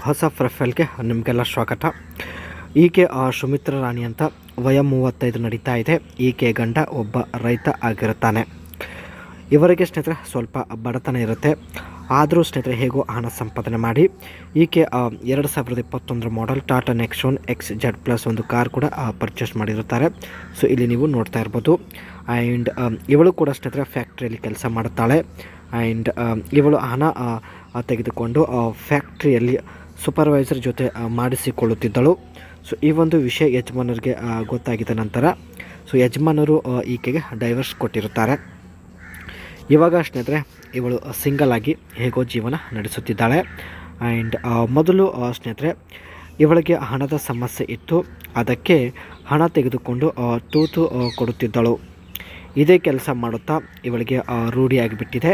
ಹೊಸ ಪ್ರೊಫೈಲ್ಗೆ ನಿಮಗೆಲ್ಲ ಸ್ವಾಗತ. ಈಕೆ ಸುಮಿತ್ರಾ ರಾಣಿ ಅಂತ, ವಯ 35 ನಡೀತಾ ಇದೆ. ಈಕೆ ಗಂಡ ಒಬ್ಬ ರೈತ ಆಗಿರುತ್ತಾನೆ. ಇವರಿಗೆ ಸ್ನೇಹಿತರೆ ಸ್ವಲ್ಪ ಬಡತನ ಇರುತ್ತೆ. ಆದರೂ ಸ್ನೇಹಿತರೆ ಹೇಗೋ ಹಣ ಸಂಪಾದನೆ ಮಾಡಿ ಈಕೆ 2021 ಮಾಡೆಲ್ ಟಾಟಾ ನೆಕ್ಸಾನ್ XZ+ ಒಂದು ಕಾರ್ ಕೂಡ ಪರ್ಚೇಸ್ ಮಾಡಿರುತ್ತಾರೆ. ಸೊ ಇಲ್ಲಿ ನೀವು ನೋಡ್ತಾ ಇರ್ಬೋದು. ಆ್ಯಂಡ್ ಇವಳು ಕೂಡ ಸ್ನೇಹಿತರೆ ಫ್ಯಾಕ್ಟ್ರಿಯಲ್ಲಿ ಕೆಲಸ ಮಾಡುತ್ತಾಳೆ. ಆ್ಯಂಡ್ ಇವಳು ಹಣ ತೆಗೆದುಕೊಂಡು ಫ್ಯಾಕ್ಟ್ರಿಯಲ್ಲಿ ಸೂಪರ್ವೈಸರ್ ಜೊತೆ ಮಾಡಿಸಿಕೊಳ್ಳುತ್ತಿದ್ದಳು. ಸೊ ಈ ಒಂದು ವಿಷಯ ಯಜಮಾನರಿಗೆ ಗೊತ್ತಾಗಿದ್ದ ನಂತರ ಯಜಮಾನರು ಈಕೆಗೆ ಡೈವರ್ಸ್ ಕೊಟ್ಟಿರುತ್ತಾರೆ. ಇವಾಗ ಸ್ನೇಹಿತರೆ ಇವಳು ಸಿಂಗಲ್ ಆಗಿ ಹೇಗೋ ಜೀವನ ನಡೆಸುತ್ತಿದ್ದಾಳೆ. ಆ್ಯಂಡ್ ಮೊದಲು ಸ್ನೇಹಿತರೆ ಇವಳಿಗೆ ಹಣದ ಸಮಸ್ಯೆ ಇತ್ತು. ಅದಕ್ಕೆ ಹಣ ತೆಗೆದುಕೊಂಡು ತೂತು ಕೊಡುತ್ತಿದ್ದಳು. ಇದೇ ಕೆಲಸ ಮಾಡುತ್ತಾ ಇವಳಿಗೆ ರೂಢಿಯಾಗಿಬಿಟ್ಟಿದೆ.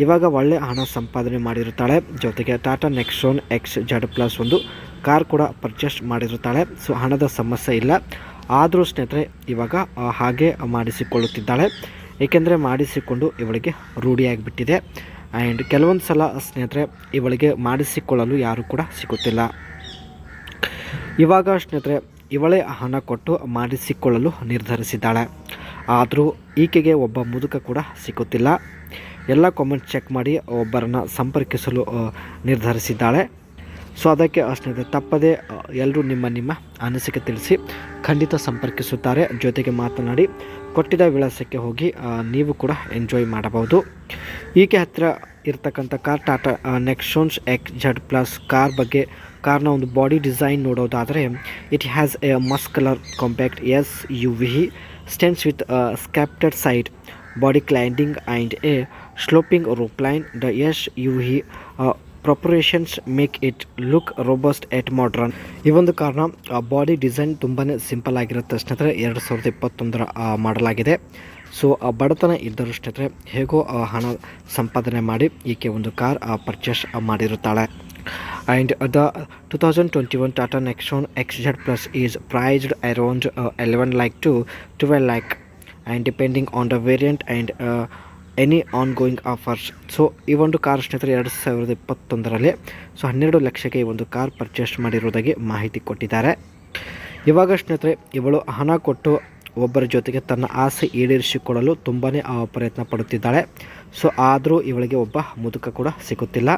ಇವಾಗ ಒಳ್ಳೆ ಹಣ ಸಂಪಾದನೆ ಮಾಡಿರುತ್ತಾಳೆ. ಜೊತೆಗೆ ಟಾಟಾ ನೆಕ್ಸಾನ್ XZ+ ಒಂದು ಕಾರ್ ಕೂಡ ಪರ್ಚೇಸ್ ಮಾಡಿರುತ್ತಾಳೆ. ಸೊ ಹಣದ ಸಮಸ್ಯೆ ಇಲ್ಲ. ಆದರೂ ಸ್ನೇಹಿತರೆ ಇವಾಗ ಹಾಗೆ ಮಾಡಿಸಿಕೊಳ್ಳುತ್ತಿದ್ದಾಳೆ. ಏಕೆಂದರೆ ಮಾಡಿಸಿಕೊಂಡು ಇವಳಿಗೆ ರೂಢಿಯಾಗಿಬಿಟ್ಟಿದೆ. ಆ್ಯಂಡ್ ಕೆಲವೊಂದು ಸಲ ಸ್ನೇಹಿತರೆ ಇವಳಿಗೆ ಮಾಡಿಸಿಕೊಳ್ಳಲು ಯಾರೂ ಕೂಡ ಸಿಗುತ್ತಿಲ್ಲ. ಇವಾಗ ಸ್ನೇಹಿತರೆ ಇವಳೇ ಹಣ ಕೊಟ್ಟು ಮಾಡಿಸಿಕೊಳ್ಳಲು ನಿರ್ಧರಿಸಿದ್ದಾಳೆ. ಆದರೂ ಈಕೆಗೆ ಒಬ್ಬ ಮುದುಕ ಕೂಡ ಸಿಗುತ್ತಿಲ್ಲ. ಎಲ್ಲ ಕಾಮೆಂಟ್ ಚೆಕ್ ಮಾಡಿ ಒಬ್ಬರನ್ನು ಸಂಪರ್ಕಿಸಲು ನಿರ್ಧರಿಸಿದ್ದಾಳೆ. ಸೊ ಅದಕ್ಕೆ ಸ್ನೇಹಿತರೆ ತಪ್ಪದೆ ಎಲ್ಲರೂ ನಿಮ್ಮ ಅನಿಸಿಕೆ ತಿಳಿಸಿ ಖಂಡಿತ ಸಂಪರ್ಕಿಸುತ್ತಾರೆ. ಜೊತೆಗೆ ಮಾತನಾಡಿ ಕೊಟ್ಟಿದ್ದ ವಿಳಾಸಕ್ಕೆ ಹೋಗಿ ನೀವು ಕೂಡ ಎಂಜಾಯ್ ಮಾಡಬಹುದು. ಈಕೆ ಹತ್ತಿರ ಇರ್ತಕ್ಕಂಥ ಕಾರ್ ಟಾಟಾ ನೆಕ್ಸಾನ್ XZ+ ಕಾರ್ನ ಒಂದು ಬಾಡಿ ಡಿಸೈನ್ ನೋಡೋದಾದರೆ it has a muscular compact SUV stands with sculpted side body cladding and a sloping roofline. The SUV proportions make it look robust and modern. ಈ ಒಂದು ಕಾರ್ನ ಬಾಡಿ ಡಿಸೈನ್ ತುಂಬಾ simple ಆಗಿರುತ್ತೆ ಸ್ನೇಹಿತರೆ. 2021 ಮಾಡಲಾಗಿದೆ. ಸೊ ಬಡತನ ಇದ್ದರೂ ಸ್ನೇಹಿತರೆ ಹೇಗೋ ಹಣ ಸಂಪಾದನೆ ಮಾಡಿ ಈಕೆ ಒಂದು car purchase ಮಾಡಿರುತ್ತಾಳೆ. And the 2021 Tata Nexon XZ+ is priced around 11 lakh to 12 lakh and depending on the variant and any ongoing offers. So ಈ ಒಂದು ಕಾರ್ ಸ್ನೇಹಿತರೆ 2021 ಸೊ 12 ಲಕ್ಷಕ್ಕೆ ಈ ಒಂದು ಕಾರ್ ಪರ್ಚೇಸ್ ಮಾಡಿರುವುದಾಗಿ ಮಾಹಿತಿ ಕೊಟ್ಟಿದ್ದಾರೆ. ಇವಾಗ ಸ್ನೇಹಿತರೆ ಇವಳು ಹಣ ಕೊಟ್ಟು ಒಬ್ಬರ ಜೊತೆಗೆ ತನ್ನ ಆಸೆ ಈಡೇರಿಸಿಕೊಳ್ಳಲು ತುಂಬಾ ಪ್ರಯತ್ನ ಪಡುತ್ತಿದ್ದಾಳೆ. ಸೊ ಆದರೂ ಇವಳಿಗೆ ಒಬ್ಬ ಮುದುಕ ಕೂಡ ಸಿಗುತ್ತಿಲ್ಲ.